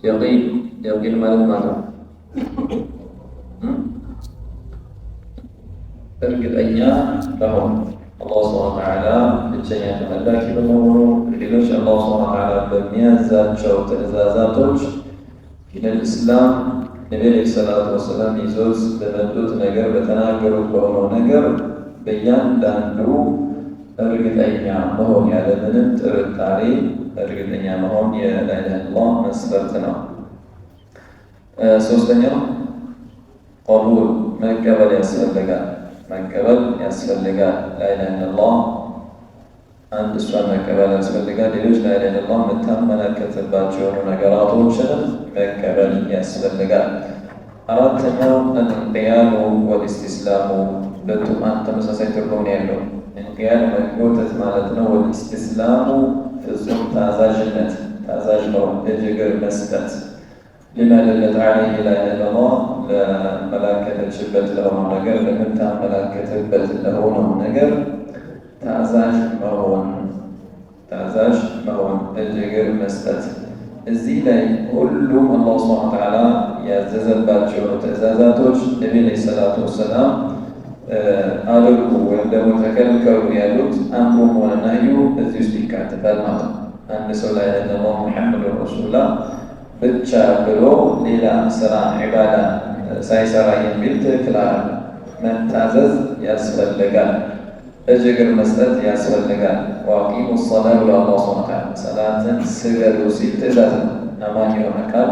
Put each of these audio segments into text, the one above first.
የቂን ማለት ነው እርግጠኛ በሆን አላህ ሱብሓነሁ ወተዓላ ብቸኛ ተመላኪ በመሆኑ ሌሎች አላህ ሱብሓነሁ ወተዓላ በሚያዛቸው ትእዛዛቶች ለእስላም ነቢዩ ዓለይሂ ሰላቱ ወሰላም ይዞት በመጡት ነገር በተናገሩት በሆነው ነገር በእያንዳንዱ እርግጠኛ መሆን ያለምንም ጥርጣሬ እርግጠኛ መሆን የላኢላሃ መስፈርት ነው። ሶስተኛው ቀቡል መቀበል ያስፈልጋል። ላኢላሃ አንድ እሷን መቀበል ያስፈልጋል። ሌሎች ላኢላሃ የምታመለከትባቸው ነገራቶችንም መቀበል ያስፈልጋል። አራተኛው እንቅያዱ ወልእስቲስላሙ ሁለቱም ተመሳሳይ ትርጉም ያለው እንቅያድ መጎተት ማለት ነው። ወልእስቲስላሙ ፍጹም ታዛዥ ነው፣ እግር መስጠት ሊመለለት ዐለይሂ ላኢላሃ ለመላከተችበት ለሆነው ነገር ለምታመላከትበት ለሆነው ነገር ታዛዥ መሆን እግር መስጠት። እዚህ ላይ ሁሉም አላህ ሱብሓነሁ ወተዓላ ያዘዘባቸው ትእዛዛቶች ነቢዩ ዓለይሂ ሰላቱ ወሰላም አድርጉ ወይም ደግሞ ተከልከሉ ያሉት አምሩም ሆነ ነህዩ እዚህ ውስጥ ይካተታል ማለት ነው። አንድ ሰው ላኢላሃ ሙሐመዱን ረሱሉላህ ብቻ ብሎ ሌላ ስራ ዒባዳ ሳይሰራ የሚል ትክክል አይደለም። መታዘዝ ያስፈልጋል፣ እግር መስጠት ያስፈልጋል። ወአቂሙ ሰላተ ብሎ አላህ ሱብሓነሁ ወተዓላ ሰላትን ስገዱ ሲል ትእዛዝ ነው። አማኝ የሆነ ቃል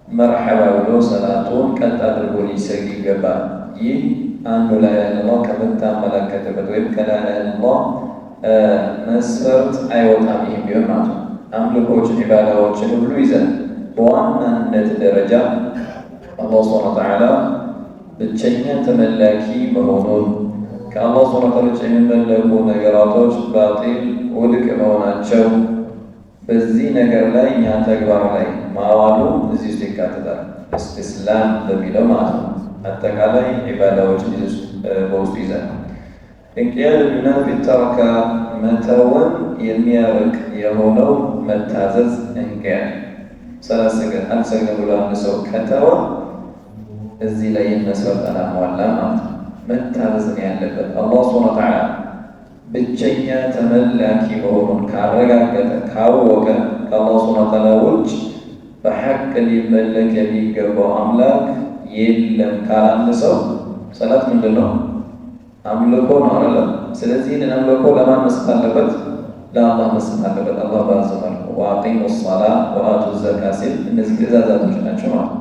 መርሐባ ብሎ ሰላቱን ቀጥ አድርጎ ሊሰግድ ይገባል። ይህ አንዱ ላኢላሃ ከምታመለከትበት ወይም ከላኢላሃ መስፈርት አይወጣም። ይህም ቢሆን ማለት ነው አምልኮችን ኢባዳዎችን ሁሉ ይዘን በዋናነት ደረጃ አላህ ሱብሓነሁ ወተዓላ ብቸኛ ተመላኪ መሆኑን ከአላህ ሱብሓነሁ ወተዓላ ውጭ የሚመለኩ ነገራቶች ባጢል ውድቅ መሆናቸው በዚህ ነገር ላይ እኛ ተግባር ላይ ማዋሉ እዚህ ውስጥ ይካተታል። እስቲስላም በሚለው ማለት ነው። አጠቃላይ ኢባዳዎችን በውስጡ ይዘን እንቅያድ ዩናፊ ተረከ መተወን የሚያርቅ የሆነው መታዘዝ እንቅያድ አልሰግድም ብሎ አንድ ሰው ከተወ እዚህ ላይ መስፈርት አላሟላ ማለት ነው። መታዘዝ ነው ያለበት። አላህ ሱብሓነሁ ወተዓላ ብቸኛ ተመላኪ መሆኑን ካረጋገጠ ካወቀ ከአላህ ሱብሓነሁ ወተዓላ ውጭ በሐቅ ሊመለክ የሚገባው አምላክ የለም ካላንድ ሰው ሰላት ምንድን ነው? አምልኮ ነው አይደለም። ስለዚህ ይህንን አምልኮ ለማን መስጠት አለበት? ለአላህ መስጠት አለበት። አላህ ባዘዘው መልኩ ወአቂሙ ሰላተ ወአቱ ዘካተ ሲል እነዚህ ትእዛዛቶች ናቸው ማለት ነው።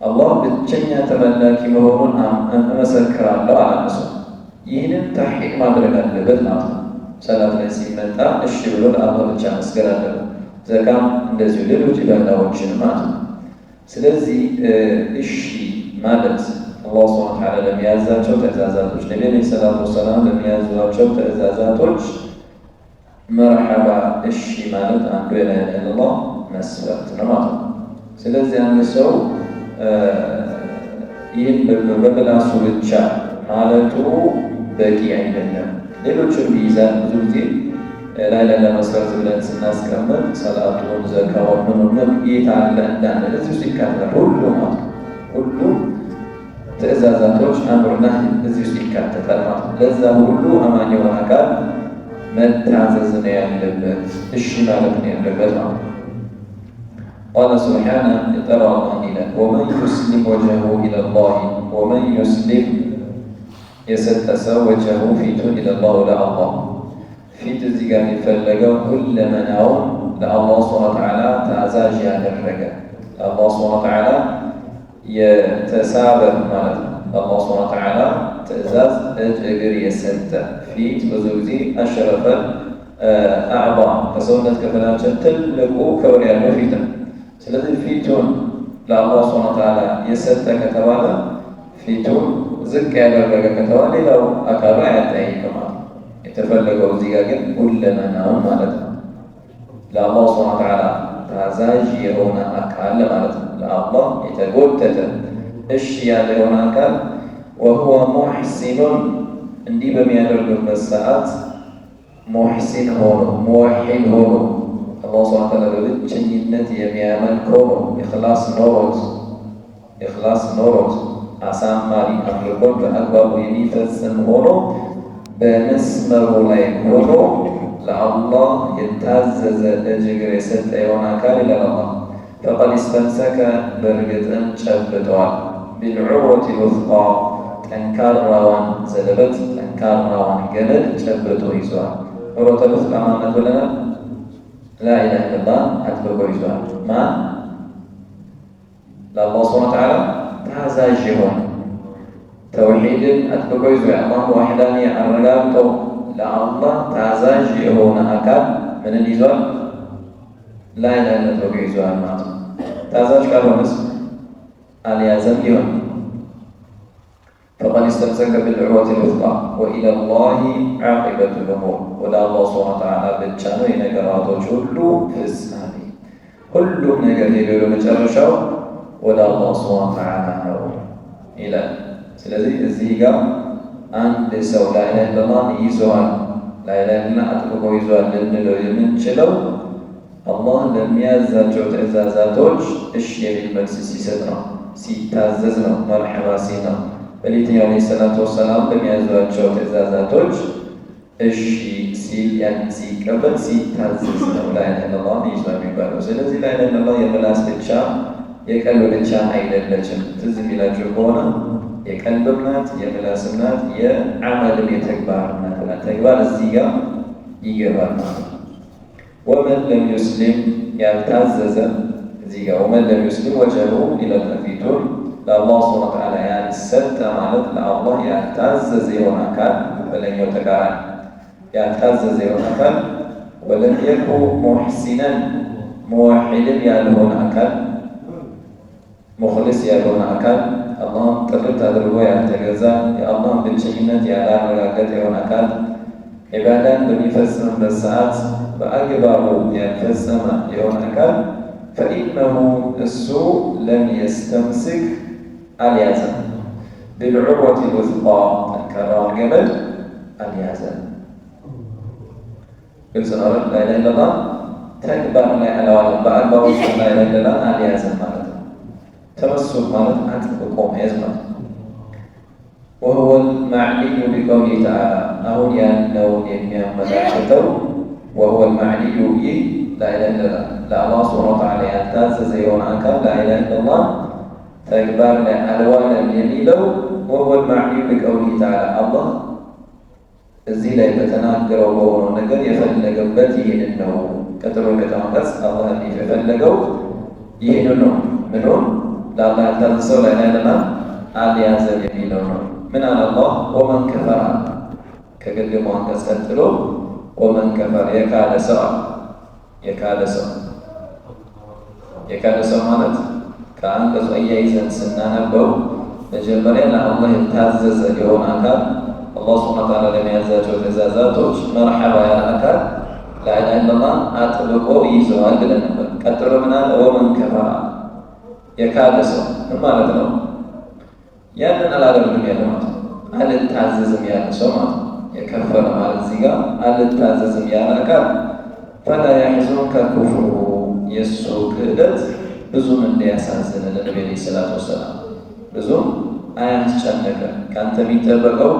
አላህ ብቸኛ ተመላኪ መሆኑን እመሰክራለሁ አለ ሰው። ይህንን ተሕቂቅ ማድረግ አለበት ማለት ነው። ሰላት ላይ ሲመጣ እሺ ብሎ ለአላህ ብቻ መስገድ አለበት። ዘካም እንደዚሁ ሌሎች ኢባዳዎችን ማለት ነው። ስለዚህ እሺ ማለት አላህ ሱብሓነሁ ወተዓላ ለሚያዛቸው ትእዛዛቶች ነቢዩ ዓለይሂ ሰላቱ ወሰላም ለሚያዟቸው ትእዛዛቶች መርሐባ እሺ ማለት አንዱ የላኢላሃ መስፈርት ነው ማለት ነው። ስለዚህ አንድ ሰው ይህን በምላሱ ብቻ ማለቱ በቂ አይደለም። ሌሎችም ይይዛል። ብዙ ጊዜ ላኢላሃ መስፈርት ብለን ስናስቀምጥ ሰላቱን፣ ዘካውን ምኑን የት አለ እንዳንል እዚህ ውስጥ ይካተታል። ሁሉም ማለት ነው። ሁሉም ትእዛዛቶች አምርና እዚህ ውስጥ ይካተታል ማለት ነው። ለዛ ሁሉ አማኝ የሆነ አካል መታዘዝ ነው ያለበት፣ እሺ ማለት ነው ያለበት ማለት ነው። ቃለ ሱብሓነሁ የጠራ አላህ ይላል ወመን ዩስሊም ወጀሁ ኢለላህ ወመን ዩስሊም የሰጠ ሰው ወጀሁ ፊቱን ኢለላህ ወደ አላህ ፊት እዚህ ጋር የሚፈለገው ሁለመናውን ለአላህ ሱብሓነሁ ወተዓላ ታዛዥ ያደረገ ለአላህ ሱብሓነሁ ወተዓላ የተሳበ ማለት ነው። ለአላህ ሱብሓነሁ ወተዓላ ትእዛዝ እግር የሰጠ ፊት ብዙ ጊዜ አሸረፈል አዕባ ከሰውነት ክፍላችን ትልቁ ክብር ያለው ፊት ነው። ስለዚህ ፊቱን ለአላህ ሱብሓነሁ ወተዓላ የሰጠ ከተባለ ፊቱን ዝቅ ያደረገ ከተባለ ሌላው አካሉ አያጠያይቅም ማለት ነው። የተፈለገው እዚህ ጋር ግን ሁለመናውን ማለት ነው። ለአላህ ሱብሓነሁ ወተዓላ ታዛዥ የሆነ አካል ማለት ነው። ለአላህ የተጎተተ እሺ ያለ የሆነ አካል ወሁወ ሙሕሲኑን እንዲህ በሚያደርግበት ሰዓት ሙሕሲን ሆኖ ሙወሒድ ሆኖ አላህ ሱብሓነሁ ወተዓላ በብቸኝነት የሚያመልከው ነው። ኢኽላስ ኖሮት አሳማሪ አምልኮን በአግባቡ የሚፈጽም ሆኖ በመስመሩ ላይ ሆኖ ለአላህ የታዘዘ እጅ እግር የሰጠ የሆነ አካል ይላል አላህ ፈቀድ ኢስተምሰከ በእርግጥም ጨብጠዋል ቢልዑርወቲል ውስቃ ጠንካራዋን ዘለበት ጠንካራዋን ገመድ ጨብጦ ይዟል። ዑርወቱል ውስቃ ማለት ብለናል ላኢላሃ ኢለላህ አጥብቆ ይዟል። ማን? ለአላህ ሱብሓነሁ ወተዓላ ታዛዥ የሆነ ተውሒድን አጥብቆ ይዞ የአላህ ዋሕዳንያ አረጋግጠው ለአላህ ታዛዥ የሆነ አካል ምንን ይዟል? ላኢላሃ ኢለላህ አጥብቆ ይዟል ማለት ነው። ታዛዥ ካልሆነስ አልያዘም ይሆን። ፈቀድ ኢስተምሰከ ቢልዑርወቲል ውስቃ ወኢለላሂ ዓቂበቱል ኡሙር ወደ አላህ ሱብሓነሁ ወተዓላ ብቻ ነው የነገራቶች ሁሉ ፍጻሜ። ሁሉም ነገር ሄዶ በመጨረሻው ወደ አላህ ሱብሓነሁ ወተዓላ ነው ይላል። ስለዚህ እዚህ ጋር አንድ ሰው ላኢላሃ ኢለላህ ይዟል፣ ላኢላሃ ኢለላህ አጥብቆ ይዟል ልንለው የምንችለው አላህ ለሚያዛቸው ትዕዛዛቶች እሺ የሚል መልስ ሲሰጥ ነው፣ ሲታዘዝ ነው፣ መርሐባ ሲል ነው። መልእክተኛው ዓለይሂ ሰላቱ ወሰላም በሚያዟቸው ትዕዛዛቶች እሺ ሲል ያን ሲቀበል ሲታዘዝ ነው ላኢላሃ ኢለላህ ይዟል የሚባለው። ስለዚህ ላኢላሃ ኢለላህ የምላስ ብቻ የቀልብ ብቻ አይደለችም። ትዝ የሚላችሁ ከሆነ የቀልብም ናት፣ የምላስም ናት፣ የዓመልም የተግባር ናት። ተግባር እዚህ ጋር ይገባል ማለት ነው። ወመን ለም ዩስሊም ያልታዘዘ እዚህ ጋር ወመን ለም ዩስሊም ወጀሁ ኢለል ፊቱን ለአላህ ሱብሓነሁ ወተዓላ ያልሰጠ ማለት ለአላህ ያልታዘዘ የሆነ አካል በለኛው ተቃራኒ ያልታዘዘ የሆነ አካል ወለም የኩ ሙሕሲነን ሙወሒድን ያልሆነ አካል ሙኽሊስ ያልሆነ አካል አላህን ጥርት አድርጎ ያልተገዛ የአላህን ብቸኝነት ያላረጋገጠ የሆነ አካል ዒባዳን በሚፈጽምበት ሰዓት በአግባቡ ያልፈጸመ የሆነ አካል ፈኢነሁ እሱ ለም የስተምስክ አልያዘም ቢልዑርወቲል ውስቃ ጠንካራዋን ገመድ አልያዘም። ግልጽ ነው። ላኢላሃ ኢለላህ ተግባር ላይ አለዋለም፣ በአግባቡ ላኢላሃ ኢለላህ አልያዘም ማለት ነው። ተመሱክ ማለት አጥብቆ መያዝ ማለት ነው። ወሁወ ልማዕኒዩ ቢቀውሊሂ ተዓላ አሁን ያለውን የሚያመላክተው ወሁወ ልማዕኒዩ ይህ ላኢላሃ ኢለላህ ለአላህ ሱብሓነሁ ወተዓላ ያልታዘዘ የሆነ አካል ላኢላሃ ኢለላህ ተግባር ላይ አልዋለም የሚለው ወሁወ ልማዕኒዩ ቢቀውሊሂ ተዓላ አላህ እዚህ ላይ በተናገረው በሆነው ነገር የፈለገበት ይህንን ነው። ቀጥሎ ከተማቀስ አላህ የፈለገው ይህንን ነው። ምኑን? ለአላህ ያልታዘዘው ላኢላሃ ኢለላህ አልያዘም የሚለው ነው። ምን አለ አላህ? ወመን ከፈረ ከቅድሙ አንቀጽ ቀጥሎ ወመን ከፈረ የካደ ሰው ማለት ከአንቀጹ አያይዘን ስናነበው መጀመሪያ ለአላህ የታዘዘ የሆነ አካል አላህ ሱብሓነሁ ወተዓላ ለሚያዛቸው ትዕዛዛቶች መርሐባ ያለ አካል ላኢላሃ ኢለላህ አጥብቆ ይዘዋል ብለን ነበር። ቀጥሎ ምን አለ? ወመን ከፈረ የካደ ሰው ምን ማለት ነው? ያንን አላደርግም ያለ ማለት ነው። አልታዘዝም ያለ ሰው ማለት ነው። የከፈረ ማለት እዚህ ጋር አልታዘዝም ያለ አካል ፈላ ያሕዙንከ ኩፍሩሁ የእሱ ክህደት ብዙም እንዲያሳዝን ለነቢ ዓለይሂ ሰላቱ ወሰላም ብዙም አያስጨንቅም። ከአንተ የሚጠበቀው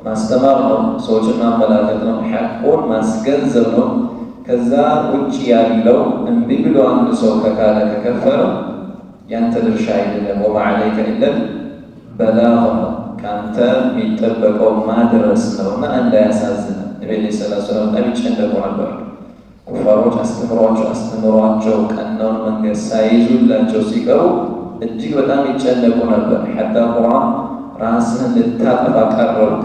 ማስተማር ነው፣ ሰዎችን ማመላከት ነው፣ ሐቁን ማስገንዘብ ነው። ከዛ ውጭ ያለው እምቢ ብሎ አንድ ሰው ከካለ ከከፈረ ያንተ ድርሻ አይደለም። ወማ ዐለይከ ኢለል በላግ ነው፣ ከአንተ የሚጠበቀው ማድረስ ነው እና እንዳያሳዝን ነቢ ዓለይሂ ሰላቱ ወሰላም በጣም ይጨነቁ ነበር። ኩፋሮች አስተምሯቸው ቀናውን መንገድ ሳይዙላቸው ሲቀሩ እጅግ በጣም ይጨነቁ ነበር። ሐታ ቁርአን ራስህን ልታጠፋ ቀረብክ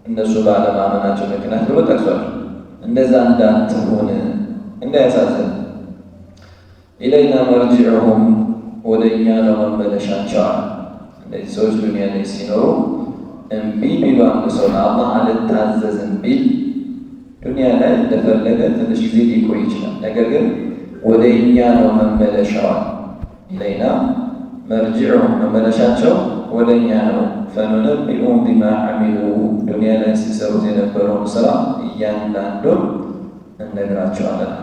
እነሱ ባለማመናቸው ምክንያት ብሎ ጠቅሷል። እንደዛ እንዳትሆን እንዳያሳዝን ኢለይና መርጂዑሁም ወደ እኛ ነው መመለሻቸዋል። እነዚህ ሰዎች ዱንያ ላይ ሲኖሩ እምቢ ቢሉ አንድ ሰው ለአላህ አልታዘዝም ቢል ዱንያ ላይ እንደፈለገ ትንሽ ጊዜ ሊቆይ ይችላል። ነገር ግን ወደ እኛ ነው መመለሻዋል። ኢለይና መርጂዑሁም መመለሻቸው ወደ እኛ ነው። ፈኑነቢኡሁም ቢማ ዐሚሉ ዱንያ ላይ ሲሰሩት የነበረውን ስራ እያንዳንዱን እነግራቸዋለን።